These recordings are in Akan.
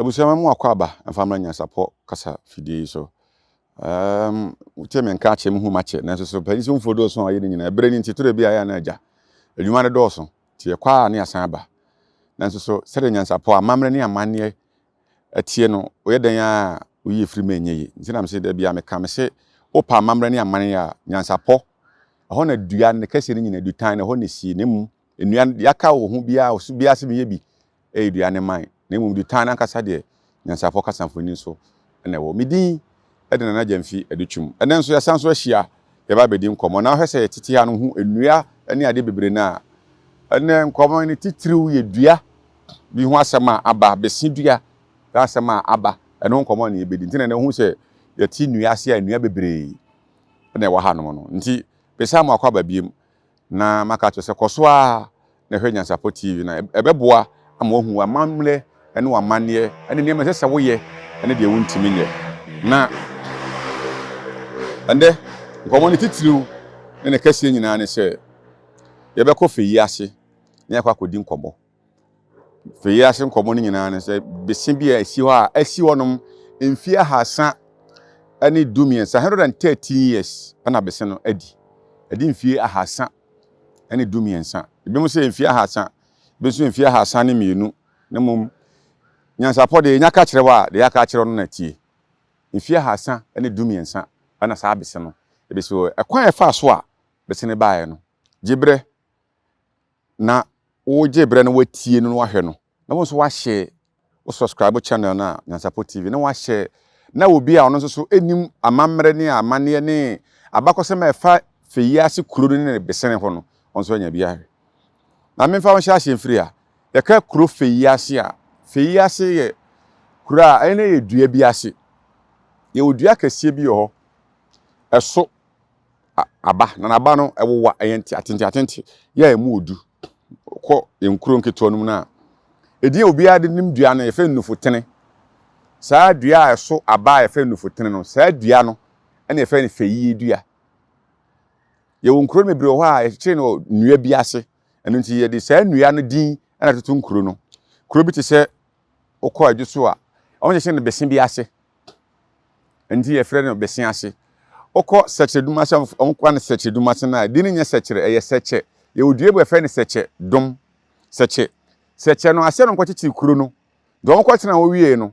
Abusema mu akwaba amfamra Nyansapo kasa fidie so. Uteme nka chem hu mache nanso so pani so mfodo so aye nyina ebre ni ntitore bia ya na aja. Adwuma ne do so. Tie kwa ne asan ba. Nanso so sede Nyansapo amamre ne amane atie no oyedan a oyi firi menye nti na me se da bia me ka me se opa amamre ne amane ya Nyansapo ho na dua ne kase ne nyina dutan ne ho ne si ne mu enua yaka wo hu bia osu bia se me bi dua ne man ne mu dutan na kasa de Nyansapo kasa mfoni so na wo midin ede na jamfi edutwum ene nso yasan so ahia ye ba bedi nkomo na hwese titi ha no hu enua ne ade bebre na ene nkomo ne titiriw ye dua bi hu asema aba besi dua asema aba ene nkomo ne bedi ntina ne hu se ye ti nua ase enua bebre ene wa ha no no nti besa mu akwaba biem na maka to se koso a na hwe Nyansapo TV na ebeboa ama ohu amamle ene wa mane ene ne ma se woye ene de wuntimi nye na ande nkomo ne titiriw ne kase nyina ne se ye be ko Feyiase ne akwa kodi nkomo Feyiase nkomo ne nyina ne se besi bia esi ho a esi wonom emfia hasa ani dumiensa 113 years ana besi no adi mfie ahasa ani dumiensa ebi mo se mfie ahasa besu mfie ahasa ne mienu ne mum Nyansapo de nyaka kire wa de yaka kire no na tie mfie ahasa ani dumiensa ana saa besi no ebeso ekwan efa so a besi ne baaye no gibre na wo gibre no watie no wahwe no na won so wa share wo subscribe channel na Nyansapo TV na wa share na obi a ono so enim amamre ne amane ne abakosema efa Feyiase kuro ne besene ho no onso anya bia hwe na memfa won sha mfiri a ye ka kuro Feyiase a Feyiase ye kuro a ene ye dua biase ye odua kasie bi ho eso aba na aba no ewowa ayenti atenti ya emu odu ko enkuro nketo no na edi obi ade nim dua no ye fe nufotene saa dua eso aba ye fe nufotene no saa dua no ene ye fe ne Feyi dua ye wonkuro mebre ho a ye kire no nua biase eno nti ye de saa nua no din ena tutu nkuro no kuro bi te se okọ adwuso a onye kire no besen biase nti ye fre no besen ase okọ sekreduma se onkwa ne sekreduma se na din nye sekre eye sekche ye odue bo fe ne sekche dom sekche no ase no nkwachichi kuro no do onkwachi wo wie no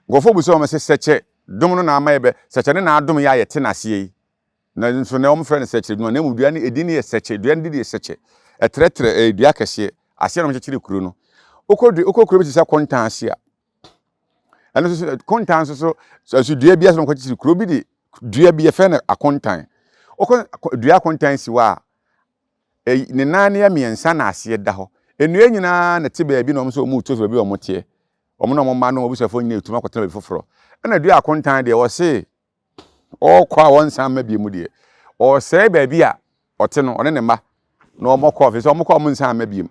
gofo bu so o se sekche dom no na amaye sekche ne na adom ya ye te na ase yi na nso na omfre ne sekreduma na mu dua ne edi ne ye sekche dua ne di ye sekche etretre dua kese ase no nkwachichi kuro no okọ kuro bi se kontan ase a eno so kontan so dua bi ase no nkwachichi kuro bi di dua bi efe na akontan okọ dua akontan si wa ne nane ya miensa na ase da ho enua nyina na te ba bi na omso omu to bi omote omo na omma no obusafo nyina etuma kwotena bi foforo na dua akontan de wo se okwa won san ma bi mu de o se ba bi a ote no one ne ma na omokọ fe so omokọ mu nsan ma bi mu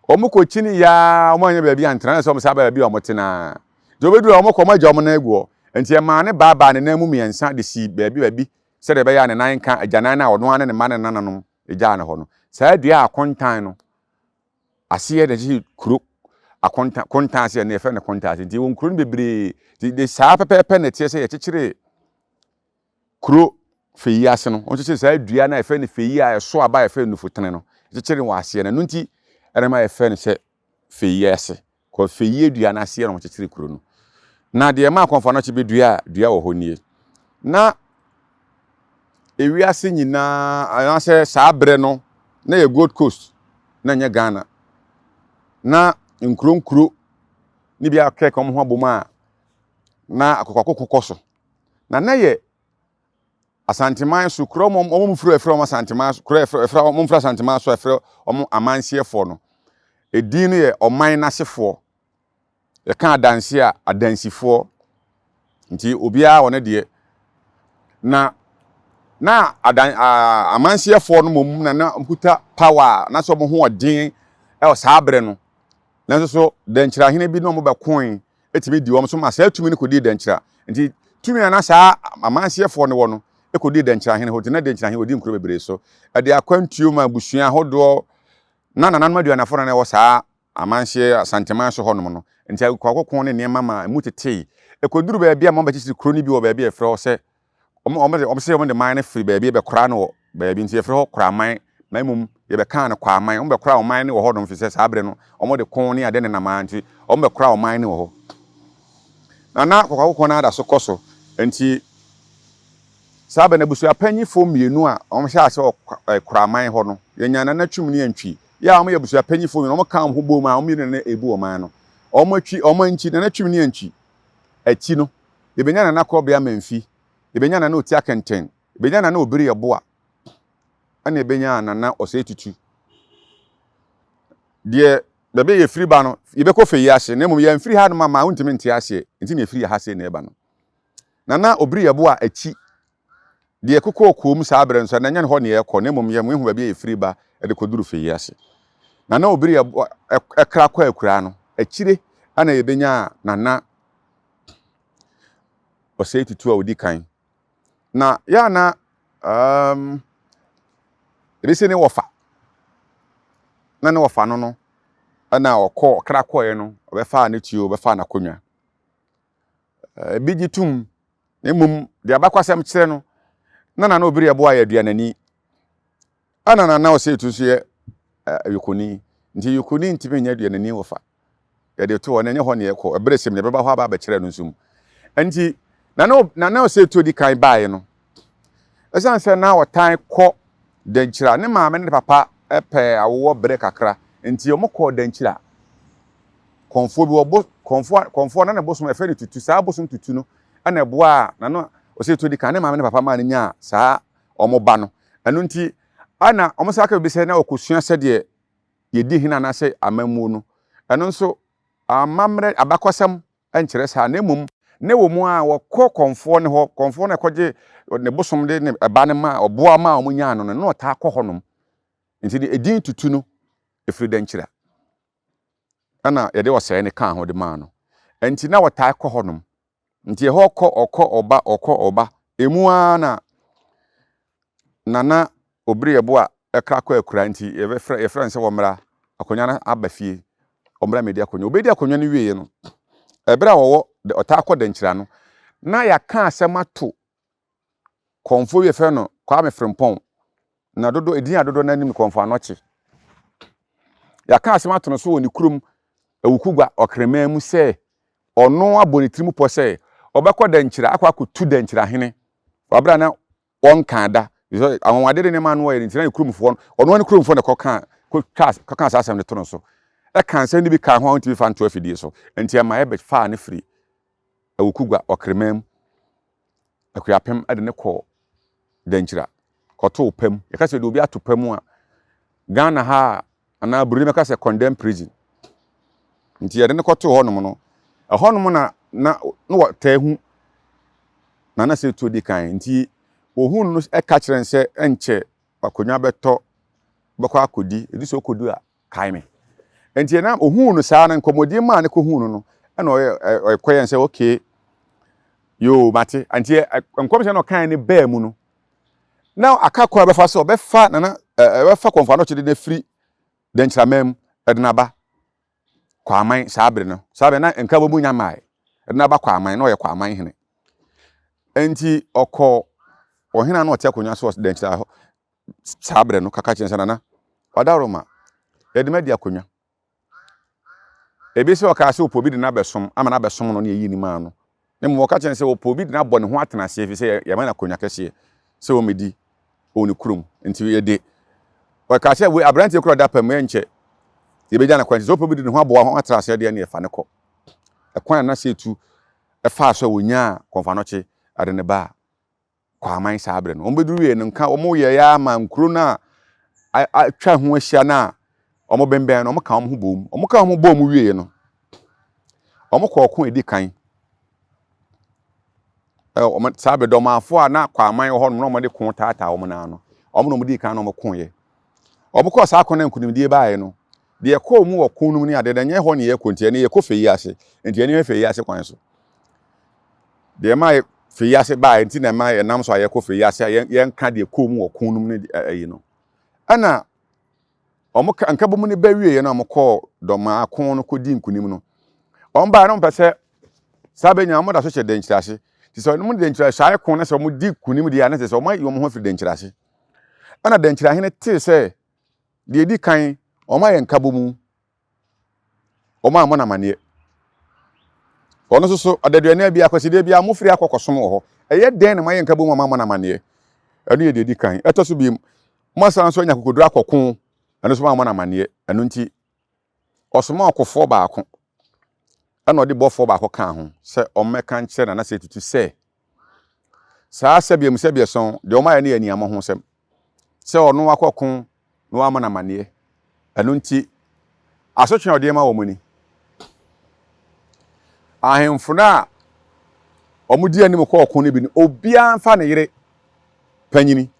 omokọ chini ya omanya ba bi antana so omsa ba bi omote na do bedu omokọ ma ja omo na eguo enti e ma ne baba ne na mu miensa de si ba bi se de be ya ne nan ka ajanan na ono ane ne ma ne nananom eja na ho no saa dua akontan no ase de ji kuro akontan kontan ase ne efe ne kontan nti won kuro bebre de saa pepepe ne tie se ye kekere kuro Feyiase no on kekere saa dua na efe ne Feyi a so aba efe nufotene no kekere wa ase na nti ere ma efe ne se Feyiase ko Feyi dua na ase no kekere kuro no na de ma konfa no chebe dua wo ho nie na ewiase nyina anase saa bre no na ye Gold Coast na nya Ghana na nkuro ni bia kekom ho aboma na akokoko so na ye Asante man so kuro mom furu efre Asante man kuro efre mom furu Asante man so efre amansiefo no edin no ye oman nasefo ye kan adanse a adansifo nti obia wona de na amansiefo no mom na mputa power na so mo ho odin e saa bre no nanso so denkyira hene bi no mo be koin etimi di wo so ma saa tumi ne kodi denkyira nti tumi na saa amansiefo no wo no ekodi denkyira hene hoti na denkyira hene odi nkuro bebre so ade akwantuo ma busua hodo na nananum aduanafo na wo saa amansie Asante man so honom no nti kwakoko ne ne mama mu tete ekoduru ba bia mama chichi kroni bi wo ba bia efre se om de man free ba bia be kora no ba bia nti efre ho kora man maimum ye be kan kwa man om be kora man ne wo hodom fi se sabre no om de kon ne ade ne na man nti om be kora man ne wo ho na kwakoko na ada so koso nti sabe na busu apanyifo mienu a om hya ase kora man ho no ye nyana na twum ne antwi ya om ye busu apanyifo mienu om kan ho bom a om mienu ne ebu o man no om atwi om anchi na twum ne antwi achi no ebenya na kobia manfi ebenya na oti akenten ebenya na obiri yeboa ana ebenya na osetutu de bebe ye free ba no yebekọ Feyiase na mum ye mfiri ha no mama untimi nte ase nti na free ha se na eba no na obiri yeboa achi de kokọ okom sa abre nso na nya ne ho ne yekọ na mum ye mu hu bebe ye free ba e de koduru Feyiase na obiri yeboa ekra kwa akura no achire ana yebenya na osetutu a odi kan na ya na ebese ne wofa na ne wofa no ana okọ krakoye no obefa na tuo obefa na konwa bigitum emum de abakwasem kire no na obiri ebo aye aduanani ana na osetutu so ye yukoni nti yukoni ntime nya aduanani wofa ye de to na nya ho ne yekọ ebresem ne beba ho aba kire no nsum nti na osetutu di kan baaye no esanse na wotan kọ danchira ne maame ne papa epe awo bre kakra nti omukọ danchira konfo bi obo konfo na ne bosom efe ne tutu saa bosom tutu no ana eboa na no osetutu di kan ne maame ne papa ma ne nya saa omoba no anu nti ana omosaka bi se na okosua se de yedi hina na se amamu no anu nso amamre abakwasam enkyere saa na emum ne wo mu a wokọ konfo ne ho konfo na koje ne bosom de ne eba ne ma oboa ma omunya no no ta akọ honom nti de edin tutu no efiri dankyira ana yede wosai ne kan ho de ma no nti na wota akọ honom nti ho okọ oba emu ana nana obiri ebo a ekra akọ akura nti ye frɛ nse womra akonya na abafie omra medi akonya obedi akonya no wieye no ebra wowo ota akọ dankyira no na ya ka asemato konfo ye frɛ no kwa me frempon na dodo edin adodo na nim konfo anoche ya ka asemato no so woni kurum awukugwa okrema mu se ono abonitirimu po se obekọ dankyira akwa akotu dankyira hene wabra na wonka da awonwade ne ma no ye ntina kurumfo ono ne kurumfo ne koka asasem ne to no so e kan se ni bi ka ho nti fa nto afidie so nti ama e be fa ne free awukugwa okrema mu akuyapem ade ne kọ dankyira koto pam e ka se do bi atopam a Ghana ha ana Burundi meka se condemn prison nti yede ne koto honom no honom na tahu na se to di kan nti ohun no e ka kire nse enche akonya beto beko akodi edi so kodu a kai me nti na ohun no saa na nkomodi ma ne ko hun no na o koyen se okay yo mate nti nkomse no kan ne ba mu no now akakọ befa so befa na befa konfa no chede na free denchramem ednaba kwaman sabre no sabe na nka bomu nya mai ednaba kwaman no ye kwaman hene enti okọ ohina na ote akonya so denchra sabre no kaka chensa na odaroma edmadi akonya ebisi oka se opobi de na besom ama na besom no na yi ni ma no ne mo ka chensa opobi de na bọ ne ho atena se efi se ye ma na akonya kase se o medi oni kurum nti yede ka se we abrante kura da pam enche yebeja na kwanti so opobi de ne ho abo ho atena se de na efa ne kọ ekwan na se tu efa so wonya konfa no che ade ne ba kwaman sabre no ombeduru ye no nka omo ye ya ma nkuro na atwa ho ahia na omo bemben no omo ka omo bom wie no omo kọ ko edi kan omo sabre do mafo a na kwaman ho no omo de ko tata omo na no omo no di kan no omo ko ye omo kọ sa ko na nkunimdie baaye no de kọ mu wo kunum ni ade da nye ho ne ye kontie ne ye kọ Feyiase ntie ne Feyiase kwan so de ma Feyiase baaye nti na ma ye nam so aye kọ Feyiase ye nka de kọ mu wo kunum ni ayi no ana omo nka bomu ni ba wie ye na omo kọ do ma ko no kọ di nkunim no On ba no pese sabe nya mo da so che denkyirase ti so no mo denkyirase aye kon na so mo di kunim di ana se mo yo mo ho fi denkyirase ana denkyirahene te se de di kan o ma ye nkabomu o ma mo na mane ono so adaduane bia kwaside bia mo firi akokosom wo ho eye den na ma ye nkabomu ma mo na mane enu ye de di kan eto so bi mo san so nya kokodu akokon enu so ma mo na mane enu nti osoma akofo ba akon ana odi bofo ba akoka ho se omeka nche na se tutu se saa sebiem sebieson de oma ye ne aniamo ho sem se ono akokon no ama na mane enu nti asotwe odi ma wo muni ahemfuna omudi anim ko okon ne bi ni obia mfa ne yere panyini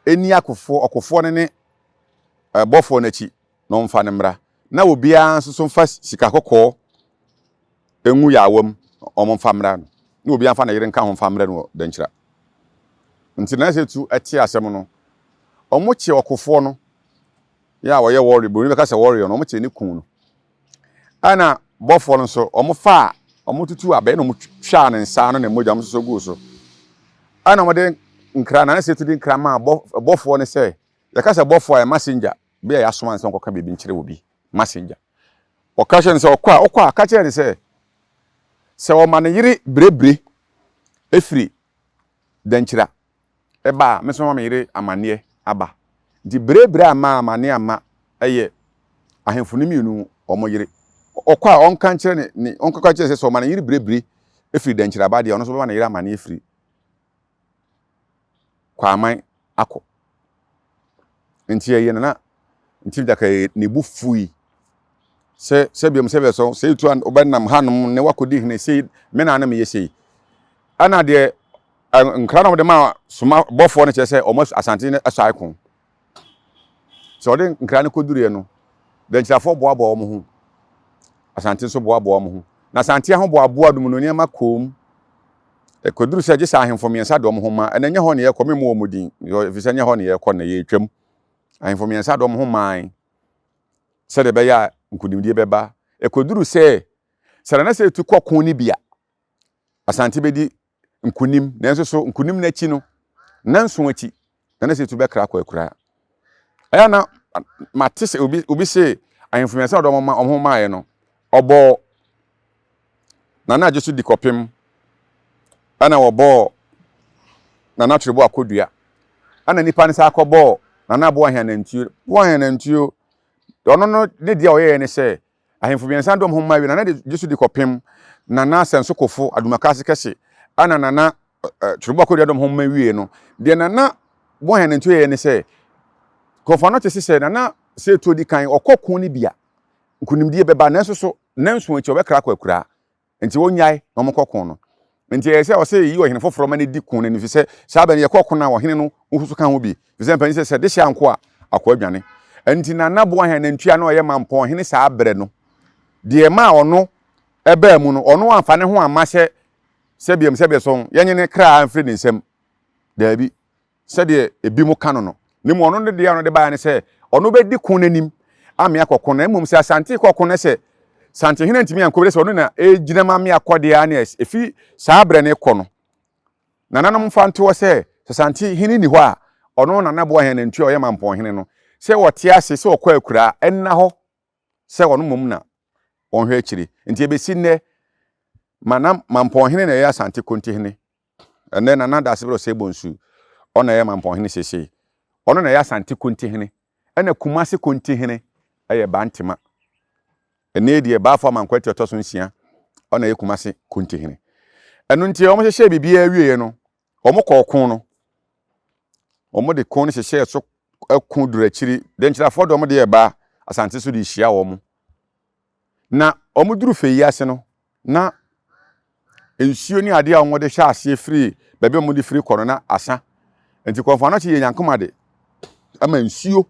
eni akofo ne bofo na chi no mfa ne mra na obia nso mfa sika kokko enwu ya awam omfa mra no na obia mfa ne yere nka ho mfa mra no dankyira nti na setu ati asem no omoche okofo no ya wo ye worry bo ni be ka se worry no omoche ni kun no ana bofo no so omofa omotutu abe no motwa ne nsa no ne mogya so gu so ana omode nkra na setu di nkra ma bofo ne se ya ka se bofo ya messenger be ya asoma nsa nkoka bebi nkyere obi messenger okashe se okwa ka kire ne se o ma ne yiri brebre efiri dankyira eba me so ma me yiri amane aba di brebre ama amane ama eye ahemfuni mienu omo yiri okwa onka nkire ne onka kire se o ma ne yiri brebre efiri dankyira ba de ono so ba na yiri amane efiri kwaman akọ nti ye na nti daka ne bu fui se biam se beso se tu an obanam hanum ne wakodi hne se me na na me yesi ana de nkra no de ma suma bofo ne chese o asante ne asai kon so de nkra ne kodure no de nchafo boabo o mo hu asante so boabo o mo hu na asante ho boabo adum no ne ma kom e koduru se je sa ahemfo miensa de o mo hu ma enanye ho ne ye komi mo omudin yo fi se nye ho ne ye ko na ye twam ahemfo miensa de o mo hu man se de be ya nkudimdie beba ekoduru se na se tu kokon ni bia asante bedi nkunim na nso so nkunim na chi no nanso achi na se tu be kra kwa akura aya na matise obi se ahemfo do mo maaye no obo na ajesu di kopem ana obo na twebo akodua ana nipa ne sa akobo na abo ahianantuo bo ahianantuo ono no ne dia oye ne se ahemfo biensa dom ho mawe na jesu di kopem na senso kofo adumakase kese ana na twebo akodua dom ho mawe no de na bo ahianantuo ye ne se kofo no tese se na se to di kan okokon ni bia nkunimdie beba na so nanso achi obekra kwa akura nti wonyai na omokokon no nti ese o se yi ohene foforo ma ne di kun ne fi se saa ba ne yekokon na ohene no uhusu kan ho bi fi se mpan se de hia nko a akwa adwane nti na bo ahene ntua na oye mampo ohene saa bre no de ma ono eba mu no ono amfa ne ho amase sebiam sebeson yenye ne kra amfri ne nsem daabi se de ebi mu kano no ne mu ono de ya no de ba ne se ono be di kun nanim ame akokon na mum se asante kokon na se sante hina ntimi anko be se ono na ejina ma me akode ya na efi saa bre ne kɔ no nananom fanto wo se sante hini ni hɔ a ono na bo ahene ntua oye mampo hene no se wote ase se okɔ akura enna hɔ se ono mum na onhwe akiri nti ebesi nne manam mampo hene na ya asante konti hene enne na da se bro se bonsu ona ya mampo hene sese ono na ya asante konti hene ena kumase konti hene eye bantima ene die ba fa mankwati otoso nsia ona ye kumase konti hene enu nti omo hye bibia awie no omo kokon no omo de kon hye so akun dura chiri de nchirafo de omo de ba asante so de hia omo na omo duru Feyiase no na ensuo ni ade a omo de hya ase free bebe omo de free kono na asa enti konfa no che ye nyankoma de ama ensuo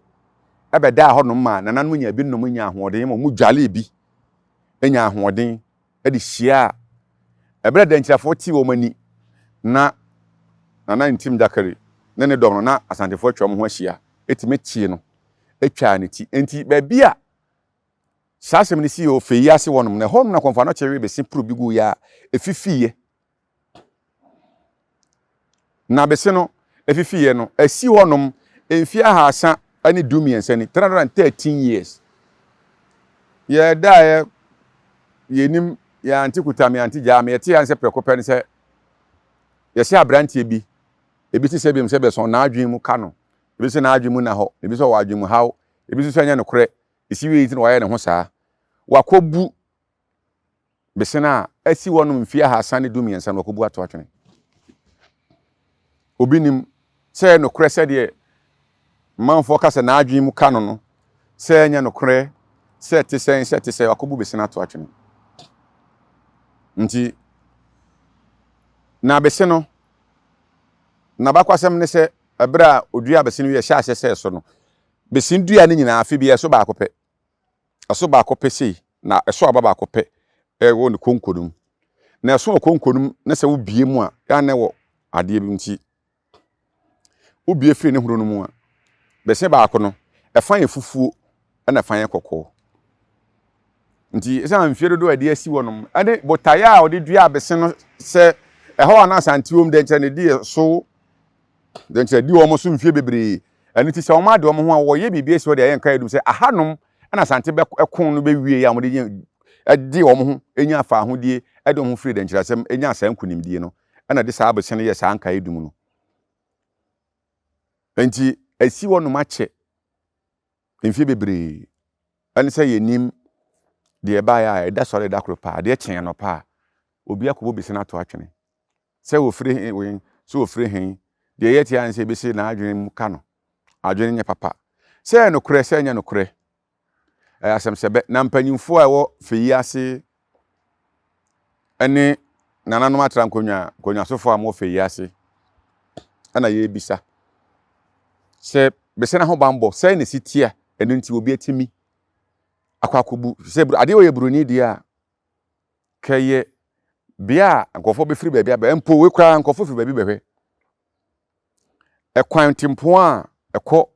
ebeda ho no ma nananu nya bi no nya ahoden ma mu dwale bi enya ahoden e de hia ebre de nchirafo ti wo mani na ntim dakari ne dom no na asantefo atwa mo ho ahia etime tie no etwa ne ti enti ba bia Sasem ni si o Feyiase wonum na hom na konfa no chere besin pro bi gu ya efifiye. Na bese no efifiye no asi wonum emfi ahasa ani dumiensa ni 313 years. Ye da yenim ya antikuta me antija me yete anse prekope ne se ye se abrantie bi ebi ti se bi mse be so na adwen mu ka no ebi se na adwen mu na ho ebi so wa adwen mu haw ebi so anya no kore isi wi tin wa ye ne ho saa wakobu bese na asi wonum mfi ahasa ne dumiensa no wakobu ato atwene obinim se no kore se de manfo kasa na adwen mu ka no se anya no kore se te se wakobu bese na ato atwene nti na bese no na bakwasem ne se ebra odua bese no ye hya se so no bese ndua ne nyina afi bi eso ba akopɛ eso ba akopɛ sei na eso aba ba akopɛ wo ne konkodum na eso konkodum ne se wo bie mu a ya ne wo ade bi nti wo bie firi ne huro no mu a bese ba akono ɛfan efufuo na ɛfan ekɔkɔ nti esa amfie dodo ade asi wonom ade botaya a ode dua bese no se ɛhɔ ana Asante wom de nkyɛ ne die so de nkyɛ di wo mo so mfie bebre ani ti se wo ma de wo ho a wo ye bibie esi wo de yɛ nka edum se ahanom ana Asante be ɛkon no be wie ya mo de di wo ho enya afa ahodie ɛde ho free de nkyɛ asɛm enya asan kunimdie no ana de saa bese no yɛ saa nka edum no nti asi wonom akyɛ mfie bebre ani se yenim de ba ya eda sori da kropa de kyen no pa obi akobo bese na to atwene se wo free wen so wo free hen de yeti an se bese na adwene mu ka no adwene nya papa se no kure se nya no kure asem sebe na mpanyimfo a wo Feyiase ene nananom atra nkonya sofo a mo Feyiase ana ye bisa se bese na ho bambo se ne sitia eno nti obi atimi akwakobu se ade wo ye broni dia keye bia nkofo be firi baabi aba empo we kra nkofo firi baabi behwe ekwan timpo a ekọ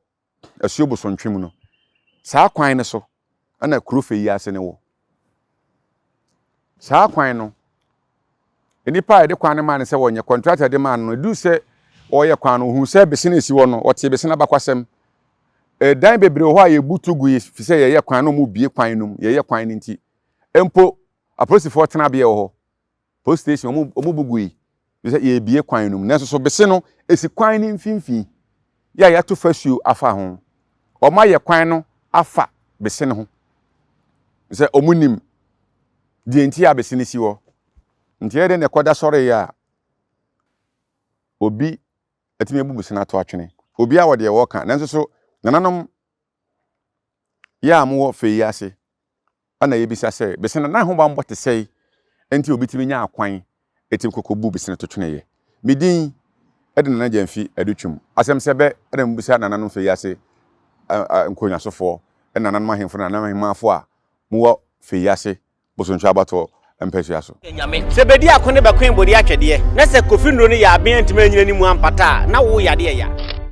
asuobo sontwem no saa kwan ne so ana kuro Feyiase ne wo saa kwan no enipa de kwan ne man se wonye contractor de man no du se oye kwan no hu se business wo no ote business bakwasem dan bebre ho a ye butugu ye fi se ye kwan no mu bie kwan no ye kwan ni nti empo aposifo tena bia wo post station omu bugu yi ye bie kwan no na so bese no esi kwan ni mfimfi ya to fasuo afa ho o ma ye kwan no afa bese ne ho se omunim die nti ya bese ne si wo nti ye de ne koda sore ya obi atimi ebu bese na to atwene obi a wode ye wo ka nanso so nananom ya mo Feyiase ana ye bisa se bese na ho ba mbote sei enti obi timi nya akwan etim kokobu bese na to twene ye midin edena na jamfi adutwum asem sebe edem mbisa nananom Feyiase nkonya sofo nananom ahemfo nananom ahemafo a mo Feyiase bosontwa abato empesua so se bedi akone be kwen bodi atwede na se kofi nro ne ya aben ntime nyina ni mu ampata na wo yade ya